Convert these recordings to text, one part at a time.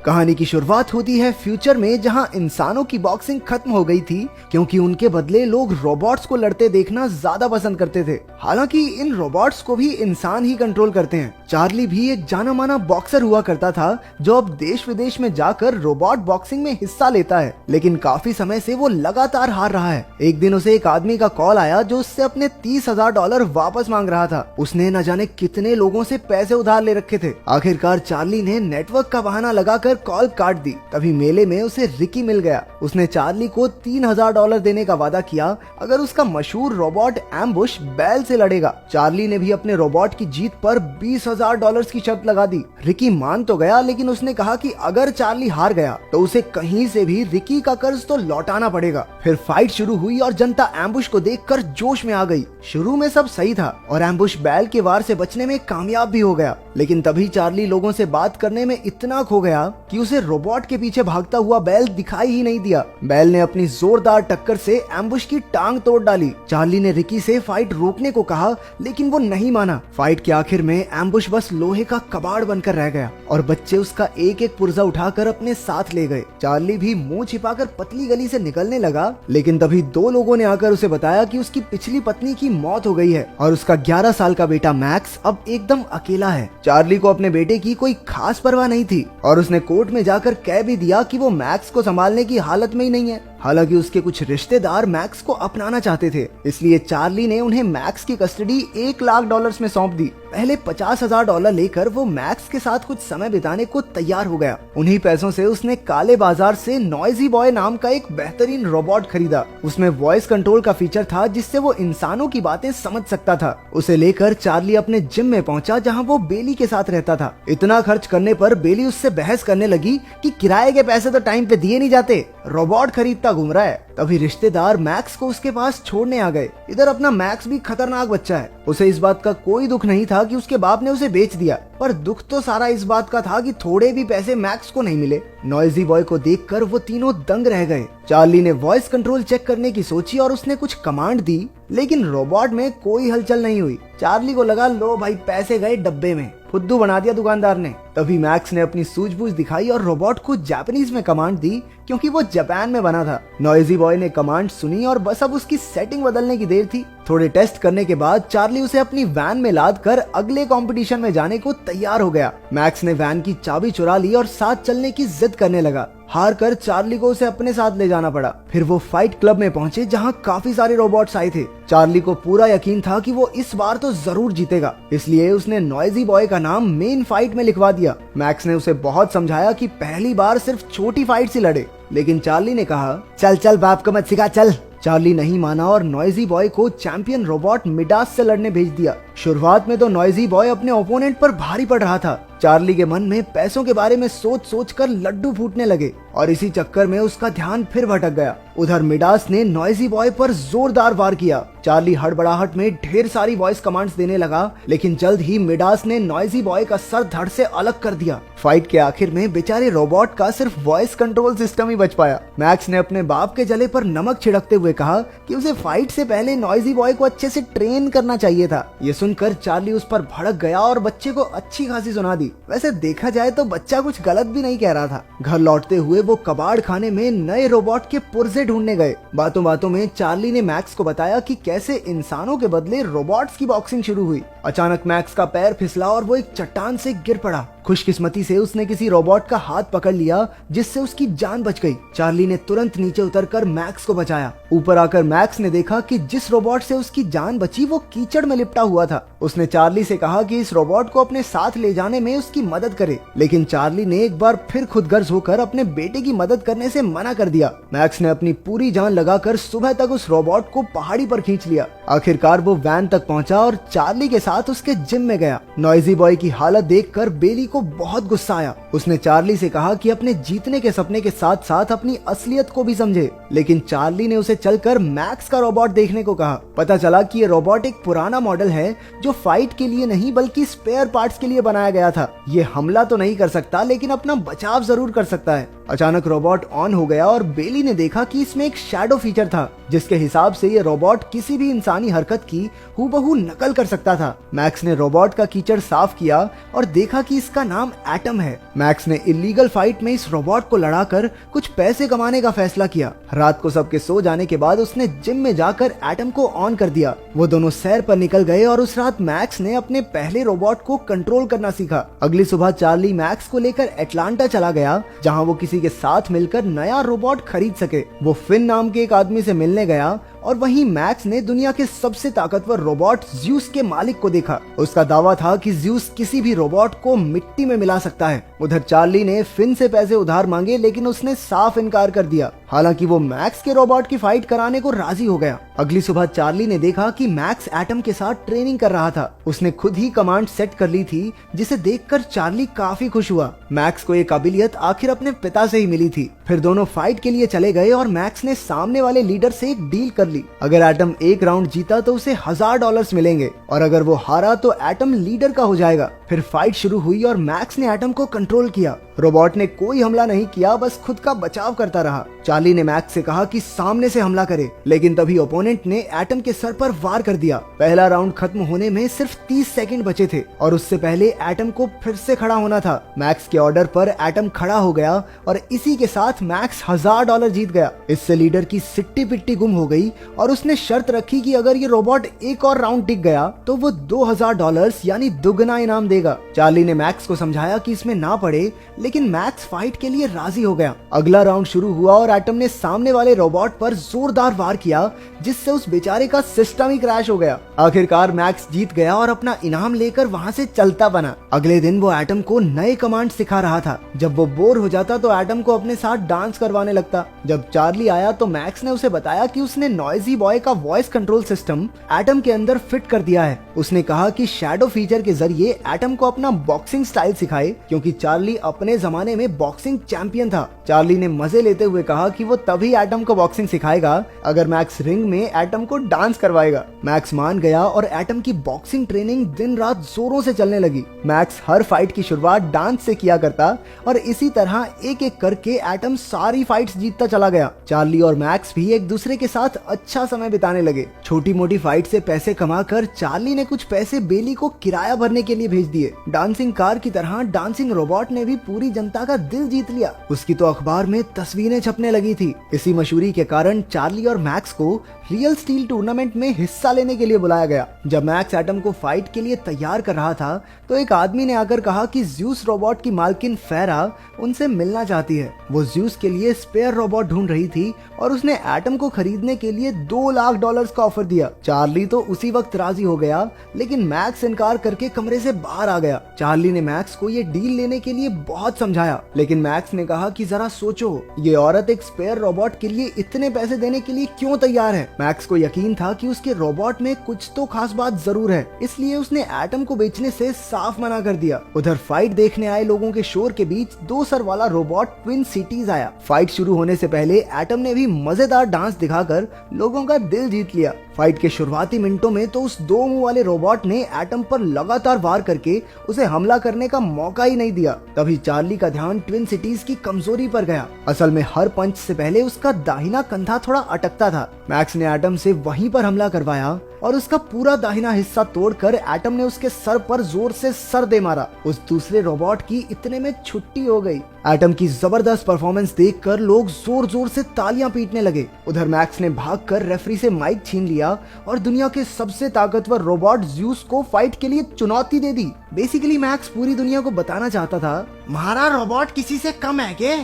कहानी की शुरुआत होती है फ्यूचर में, जहां इंसानों की बॉक्सिंग खत्म हो गई थी क्योंकि उनके बदले लोग रोबोट्स को लड़ते देखना ज्यादा पसंद करते थे। हालांकि इन रोबोट्स को भी इंसान ही कंट्रोल करते हैं। चार्ली भी एक जाना माना बॉक्सर हुआ करता था जो अब देश विदेश में जाकर रोबोट बॉक्सिंग में हिस्सा लेता है, लेकिन काफी समय से वो लगातार हार रहा है। एक दिन उसे एक आदमी का कॉल आया जो उससे अपने $30,000 वापस मांग रहा था। उसने न जाने कितने लोगों से पैसे उधार ले रखे थे। आखिरकार चार्ली ने नेटवर्क का बहाना लगाकर कॉल काट दी। तभी मेले में उसे रिकी मिल गया। उसने चार्ली को $3,000 देने का वादा किया अगर उसका मशहूर रोबोट एम्बुश बैल से लड़ेगा। चार्ली ने भी अपने रोबोट की जीत पर $20,000 की शर्त लगा दी। रिकी मान तो गया, लेकिन उसने कहा कि अगर चार्ली हार गया तो उसे कहीं से भी रिकी का कर्ज तो लौटाना पड़ेगा। फिर फाइट शुरू हुई और जनता एम्बुश को देखकर जोश में आ गई। शुरू में सब सही था और एम्बुश बैल के वार से बचने में कामयाब भी हो गया, लेकिन तभी चार्ली लोगों से बात करने में इतना खो गया कि उसे रोबोट के पीछे भागता हुआ बैल दिखाई ही नहीं दिया। बैल ने अपनी जोरदार टक्कर से एम्बुश की टांग तोड़ डाली। चार्ली ने रिकी से फाइट रोकने को कहा, लेकिन वो नहीं माना। फाइट के आखिर में एम्बुश बस लोहे का कबाड़ बनकर रह गया और बच्चे उसका एक एक पुर्जा उठाकर अपने साथ ले गए। चार्ली भी मुंह छिपाकर पतली गली से निकलने लगा, लेकिन तभी दो लोगों ने आकर उसे बताया कि उसकी पिछली पत्नी की मौत हो गई है और उसका 11 साल का बेटा मैक्स अब एकदम अकेला है। चार्ली को अपने बेटे की कोई खास परवाह नहीं थी और उसने कोर्ट में जाकर कह भी दिया कि वो मैक्स को संभालने की हालत में ही नहीं है। हालांकि उसके कुछ रिश्तेदार मैक्स को अपनाना चाहते थे, इसलिए चार्ली ने उन्हें मैक्स की कस्टडी $1,00,000 में सौंप दी। पहले $50,000 लेकर वो मैक्स के साथ कुछ समय बिताने को तैयार हो गया। उन्हीं पैसों से उसने काले बाजार से नॉइजी बॉय नाम का एक बेहतरीन रोबोट खरीदा। उसमें वॉइस कंट्रोल का फीचर था जिससे वो इंसानों की बातें समझ सकता था। उसे लेकर चार्ली अपने जिम में पहुंचा जहां वो बेली के साथ रहता था। इतना खर्च करने पर बेली उससे बहस करने लगी कि किराए के पैसे तो टाइम पे दिए नहीं जाते, रोबोट खरीदता घूम रहा है। तभी रिश्तेदार मैक्स को उसके पास छोड़ने आ गए। इधर अपना मैक्स भी खतरनाक बच्चा है। उसे इस बात का कोई दुख नहीं था कि उसके बाप ने उसे बेच दिया, पर दुख तो सारा इस बात का था कि थोड़े भी पैसे मैक्स को नहीं मिले। नॉइजी बॉय को देखकर वो तीनों दंग रह गए। चार्ली ने वॉइस कंट्रोल चेक करने की सोची और उसने कुछ कमांड दी, लेकिन रोबोट में कोई हलचल नहीं हुई। चार्ली को लगा लो भाई पैसे गए डब्बे में, फुद्दू बना दिया दुकानदार ने। तभी मैक्स ने अपनी सूझबूझ दिखाई और रोबोट को जापानीज में कमांड दी क्योंकि वो जापान में बना था। नॉइजी बॉय ने कमांड सुनी और बस अब उसकी सेटिंग बदलने की देर थी। थोड़े टेस्ट करने के बाद चार्ली उसे अपनी वैन में लाद कर अगले कंपटीशन में जाने को तैयार हो गया। मैक्स ने वैन की चाबी चुरा ली और साथ चलने की जिद करने लगा। हार कर चार्ली को उसे अपने साथ ले जाना पड़ा। फिर वो फाइट क्लब में पहुंचे जहां काफी सारे रोबोट्स आए थे। चार्ली को पूरा यकीन था कि वो इस बार तो जरूर जीतेगा, इसलिए उसने नॉइजी बॉय का नाम मेन फाइट में लिखवा दिया। मैक्स ने उसे बहुत समझाया कि पहली बार सिर्फ छोटी फाइट से लड़े, लेकिन चार्ली ने कहा चल चल बाप को मत सिखा चल। चार्ली नहीं माना और नॉइजी बॉय को चैंपियन रोबोट मिडास से लड़ने भेज दिया। शुरुआत में तो नॉइजी बॉय अपने ओपोनेंट पर भारी पड़ रहा था। चार्ली के मन में पैसों के बारे में सोच सोच कर लड्डू फूटने लगे और इसी चक्कर में उसका ध्यान फिर भटक गया। उधर मिडास ने नॉइजी बॉय पर जोरदार वार किया। चार्ली हड़बड़ाहट में ढेर सारी वॉइस कमांड्स देने लगा, लेकिन जल्द ही मिडास ने नॉइजी बॉय का सर धड़ से अलग कर दिया। फाइट के आखिर में बेचारे रोबोट का सिर्फ वॉइस कंट्रोल सिस्टम ही बच पाया। मैक्स ने अपने बाप के जले पर नमक छिड़कते हुए कहा कि उसे फाइट से पहले नॉइजी बॉय को अच्छे से ट्रेन करना चाहिए था। ये सुनकर चार्ली उस पर भड़क गया और बच्चे को अच्छी खासी सुना दी। वैसे देखा जाए तो बच्चा कुछ गलत भी नहीं कह रहा था। घर लौटते हुए वो कबाड़ खाने में नए रोबोट के पुर्जे ढूंढने गए। बातों बातों में चार्ली ने मैक्स को बताया कि कैसे इंसानों के बदले रोबोट्स की बॉक्सिंग शुरू हुई। अचानक मैक्स का पैर फिसला और वो एक चट्टान से गिर पड़ा। खुशकिस्मती से उसने किसी रोबोट का हाथ पकड़ लिया जिससे उसकी जान बच गई। चार्ली ने तुरंत नीचे उतरकर मैक्स को बचाया। ऊपर आकर मैक्स ने देखा कि जिस रोबोट से उसकी जान बची वो कीचड़ में लिपटा हुआ था। उसने चार्ली से कहा कि इस रोबोट को अपने साथ ले जाने में उसकी मदद करे, लेकिन चार्ली ने एक बार फिर खुदगर्ज होकर अपने बेटे की मदद करने से मना कर दिया। मैक्स ने अपनी पूरी जान लगाकर सुबह तक उस रोबोट को पहाड़ी पर खींच लिया। आखिरकार वो वैन तक पहुंचा और चार्ली के साथ उसके जिम में गया। नॉइजी बॉय की हालत देखकर बेली को बहुत गुस्सा आया। उसने चार्ली से कहा कि अपने जीतने के सपने के साथ साथ अपनी असलियत को भी समझे, लेकिन चार्ली ने उसे चलकर मैक्स का रोबोट देखने को कहा। पता चला कि ये रोबोट एक पुराना मॉडल है जो फाइट के लिए नहीं बल्कि स्पेयर पार्ट्स के लिए बनाया गया था। ये हमला तो नहीं कर सकता, लेकिन अपना बचाव जरूर कर सकता है। अचानक रोबोट ऑन हो गया और बेली ने देखा कि इसमें एक शैडो फीचर था जिसके हिसाब से ये रोबोट किसी भी इंसानी हरकत की हूबहू नकल कर सकता था। मैक्स ने रोबोट का कीचड़ साफ किया और देखा कि इसका नाम एटम है। मैक्स ने इलीगल फाइट में इस रोबोट को लड़ाकर कुछ पैसे कमाने का फैसला किया। रात को सबके सो जाने के बाद उसने जिम में जाकर एटम को ऑन कर दिया। वो दोनों सैर पर निकल गए और उस रात मैक्स ने अपने पहले रोबोट को कंट्रोल करना सीखा। अगली सुबह चार्ली मैक्स को लेकर एटलांटा चला गया, जहाँ वो किसी के साथ मिलकर नया रोबोट खरीद सके। वो फिन नाम के एक आदमी से मिलने गया और वहीं मैक्स ने दुनिया के सबसे ताकतवर रोबोट ज्यूस के मालिक को देखा। उसका दावा था कि ज्यूस किसी भी रोबोट को मिट्टी में मिला सकता है। उधर चार्ली ने फिन से पैसे उधार मांगे, लेकिन उसने साफ इनकार कर दिया। हालांकि वो मैक्स के रोबोट की फाइट कराने को राजी हो गया। अगली सुबह चार्ली ने देखा कि मैक्स एटम के साथ ट्रेनिंग कर रहा था। उसने खुद ही कमांड सेट कर ली थी, जिसे देखकर चार्ली काफी खुश हुआ। मैक्स को ये काबिलियत आखिर अपने पिता से ही मिली थी। फिर दोनों फाइट के लिए चले गए और मैक्स ने सामने वाले लीडर से एक डील कर ली। अगर एटम एक राउंड जीता तो उसे $1000 मिलेंगे और अगर वो हारा तो एटम लीडर का हो जाएगा। फिर फाइट शुरू हुई और मैक्स ने एटम को कंट्रोल किया। रोबोट ने कोई हमला नहीं किया, बस खुद का बचाव करता रहा। चार्ली ने मैक्स से कहा कि सामने से हमला करे, लेकिन तभी ओपोनेंट ने एटम के सर पर वार कर दिया। पहला राउंड खत्म होने में सिर्फ 30 सेकंड बचे थे और उससे पहले एटम को फिर से खड़ा होना था। मैक्स के ऑर्डर पर एटम खड़ा हो गया और इसी के साथ मैक्स $1000 जीत गया। इससे लीडर की सिट्टी पिट्टी गुम हो गई और उसने शर्त रखी कि अगर ये रोबोट एक और राउंड टिक गया तो वो $2000 यानी दुगना इनाम देगा। चार्ली ने मैक्स को समझाया कि इसमें ना पड़े, लेकिन मैक्स फाइट के लिए राजी हो गया। अगला राउंड शुरू हुआ और एटम ने सामने वाले रोबोट पर जोरदार वार किया, जिससे उस बेचारे का सिस्टम ही क्रैश हो गया। आखिरकार मैक्स जीत गया और अपना इनाम लेकर वहां से चलता बना। अगले दिन वो एटम को नए कमांड सिखा रहा था। जब वो बोर हो जाता तो एटम को अपने साथ डांस करवाने लगता। जब चार्ली आया तो मैक्स ने उसे बताया कि उसने नॉइजी बॉय का वॉइस कंट्रोल सिस्टम एटम के अंदर फिट कर दिया है। उसने कहा कि शैडो फीचर के जरिए एटम को अपना बॉक्सिंग स्टाइल सिखाए, क्योंकि चार्ली अपने जमाने में बॉक्सिंग चैंपियन था। चार्ली ने मजे लेते हुए कहा कि वो तभी एटम को बॉक्सिंग सिखाएगा अगर मैक्स रिंग में एटम को डांस करवाएगा। मैक्स मान गया और एटम की बॉक्सिंग ट्रेनिंग दिन रात जोरों से चलने लगी। मैक्स हर फाइट की शुरुआत डांस से किया करता और इसी तरह एक एक करके एटम सारी फाइट्स जीतता चला गया। चार्ली और मैक्स भी एक दूसरे के साथ अच्छा समय बिताने लगे। छोटी मोटी फाइट से पैसे कमाकर चार्ली ने कुछ पैसे बेली को किराया भरने के लिए भेज दिए। डांसिंग कार की तरह डांसिंग रोबोट ने भी पूरी जनता का दिल जीत लिया। उसकी तो अखबार में तस्वीरें छपने लगी थी। इसी मशहूरी के कारण चार्ली और मैक्स को रियल स्टील टूर्नामेंट में हिस्सा लेने के लिए बुलाया गया। जब मैक्स एटम को फाइट के लिए तैयार कर रहा था तो एक आदमी ने आकर कहा कि ज्यूस रोबोट की मालकिन फेरा उनसे मिलना चाहती है। वो ज्यूस के लिए स्पेयर रोबोट ढूंढ रही थी और उसने एटम को खरीदने के लिए $2 लाख का ऑफर दिया। चार्ली तो उसी वक्त राजी हो गया, लेकिन मैक्स इनकार करके कमरे से बाहर आ गया। चार्ली ने मैक्स को ये डील लेने के लिए बहुत समझाया, लेकिन मैक्स ने कहा कि जरा सोचो, ये औरत एक स्पेयर रोबोट के लिए इतने पैसे देने के लिए क्यों तैयार है। मैक्स को यकीन था कि उसके रोबोट में कुछ तो खास बात जरूर है, इसलिए उसने एटम को बेचने से साफ मना कर दिया। उधर फाइट देखने आए लोगों के शोर के बीच 2 सर वाला रोबोट ट्विन सिटीज आया। फाइट शुरू होने से पहले एटम ने भी मजेदार डांस दिखाकर लोगों का दिल जीत लिया। फाइट के शुरुआती मिनटों में तो उस 2 मुंह वाले रोबोट ने एटम पर लगातार वार करके उसे हमला करने का मौका ही नहीं दिया। तभी चार्ली का ध्यान ट्विन सिटीज की कमजोरी पर गया। असल में हर पंच से पहले उसका दाहिना कंधा थोड़ा अटकता था। मैक्स ने एटम से वहीं पर हमला करवाया और उसका पूरा दाहिना हिस्सा तोड़कर एटम ने उसके सर पर जोर से सर दे मारा। उस दूसरे रोबोट की इतने में छुट्टी हो गई। एटम की जबरदस्त परफॉर्मेंस देखकर लोग जोर जोर से तालियां पीटने लगे। उधर मैक्स ने भागकर रेफरी से माइक छीन लिया और दुनिया के सबसे ताकतवर रोबोट ज्यूस को फाइट के लिए चुनौती दे दी। बेसिकली मैक्स पूरी दुनिया को बताना चाहता था, हमारा रोबोट किसी से कम है क्या?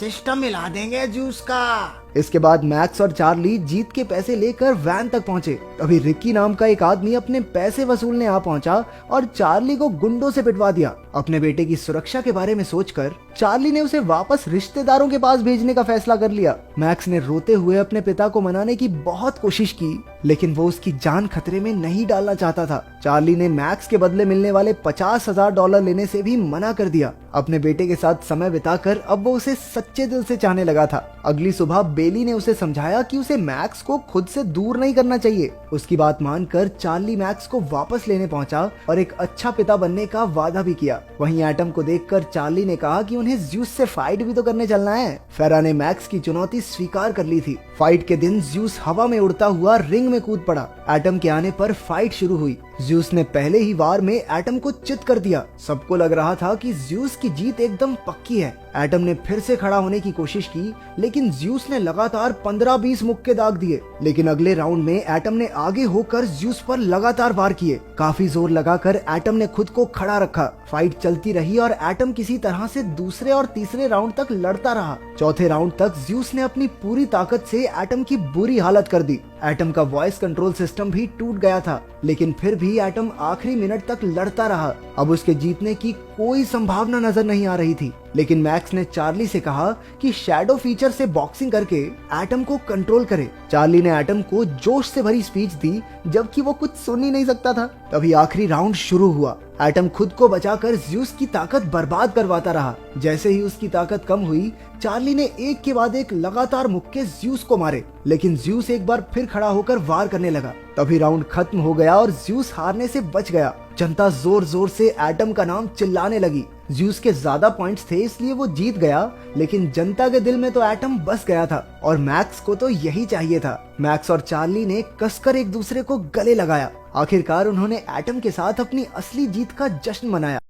सिस्टम मिला देंगे ज्यूस का। इसके बाद मैक्स और चार्ली जीत के पैसे लेकर वैन तक पहुंचे। तभी रिकी नाम का एक आदमी अपने पैसे वसूलने आ पहुंचा और चार्ली को गुंडों से पिटवा दिया। अपने बेटे की सुरक्षा के बारे में सोचकर चार्ली ने उसे वापस रिश्तेदारों के पास भेजने का फैसला कर लिया। मैक्स ने रोते हुए अपने पिता को मनाने की बहुत कोशिश की, लेकिन वो उसकी जान खतरे में नहीं डालना चाहता था। चार्ली ने मैक्स के बदले मिलने वाले $50,000 लेने से भी मना कर दिया। अपने बेटे के साथ समय बिताकर अब वो उसे सच्चे दिल से चाहने लगा था। अगली सुबह बेली ने उसे समझाया कि उसे मैक्स को खुद से दूर नहीं करना चाहिए। उसकी बात मानकर चार्ली मैक्स को वापस लेने पहुंचा और एक अच्छा पिता बनने का वादा भी किया। वहीं एटम को देखकर चार्ली ने कहा कि उन्हें ज्यूस से फाइट भी तो करने चलना है। फेरा ने मैक्स की चुनौती स्वीकार कर ली थी। फाइट के दिन ज्यूस हवा में उड़ता हुआ रिंग में कूद पड़ा। एटम के आने पर फाइट शुरू हुई। ज्यूस ने पहले ही वार में एटम को चित कर दिया। सबको लग रहा था कि ज्यूस की जीत एकदम पक्की है। एटम ने फिर से खड़ा होने की कोशिश की, लेकिन ज्यूस ने लगातार 15-20 मुक्के दाग दिए। लेकिन अगले राउंड में एटम ने आगे होकर ज्यूस पर लगातार वार किए। काफी जोर लगाकर एटम ने खुद को खड़ा रखा। फाइट चलती रही और एटम किसी तरह से दूसरे और तीसरे राउंड तक लड़ता रहा। चौथे राउंड तक ज्यूस ने अपनी पूरी ताकत से एटम की बुरी हालत कर दी। एटम का वॉइस कंट्रोल सिस्टम भी टूट गया था, लेकिन फिर भी एटम आखिरी मिनट तक लड़ता रहा। अब उसके जीतने की कोई संभावना नजर नहीं आ रही थी। लेकिन मैक्स ने चार्ली से कहा कि शैडो फीचर से बॉक्सिंग करके एटम को कंट्रोल करे। चार्ली ने एटम को जोश से भरी स्पीच दी, जबकि वो कुछ सुन ही नहीं सकता था। तभी आखिरी राउंड शुरू हुआ। एटम खुद को बचाकर ज्यूस की ताकत बर्बाद करवाता रहा। जैसे ही उसकी ताकत कम हुई, चार्ली ने एक के बाद एक लगातार मुक्के ज्यूस को मारे, लेकिन ज्यूस एक बार फिर खड़ा होकर वार करने लगा। तभी राउंड खत्म हो गया और ज्यूस हारने से बच गया। जनता जोर जोर से एटम का नाम चिल्लाने लगी। ज्यूस के ज्यादा पॉइंट्स थे, इसलिए वो जीत गया, लेकिन जनता के दिल में तो एटम बस गया था और मैक्स को तो यही चाहिए था। मैक्स और चार्ली ने कसकर एक दूसरे को गले लगाया। आखिरकार उन्होंने एटम के साथ अपनी असली जीत का जश्न मनाया।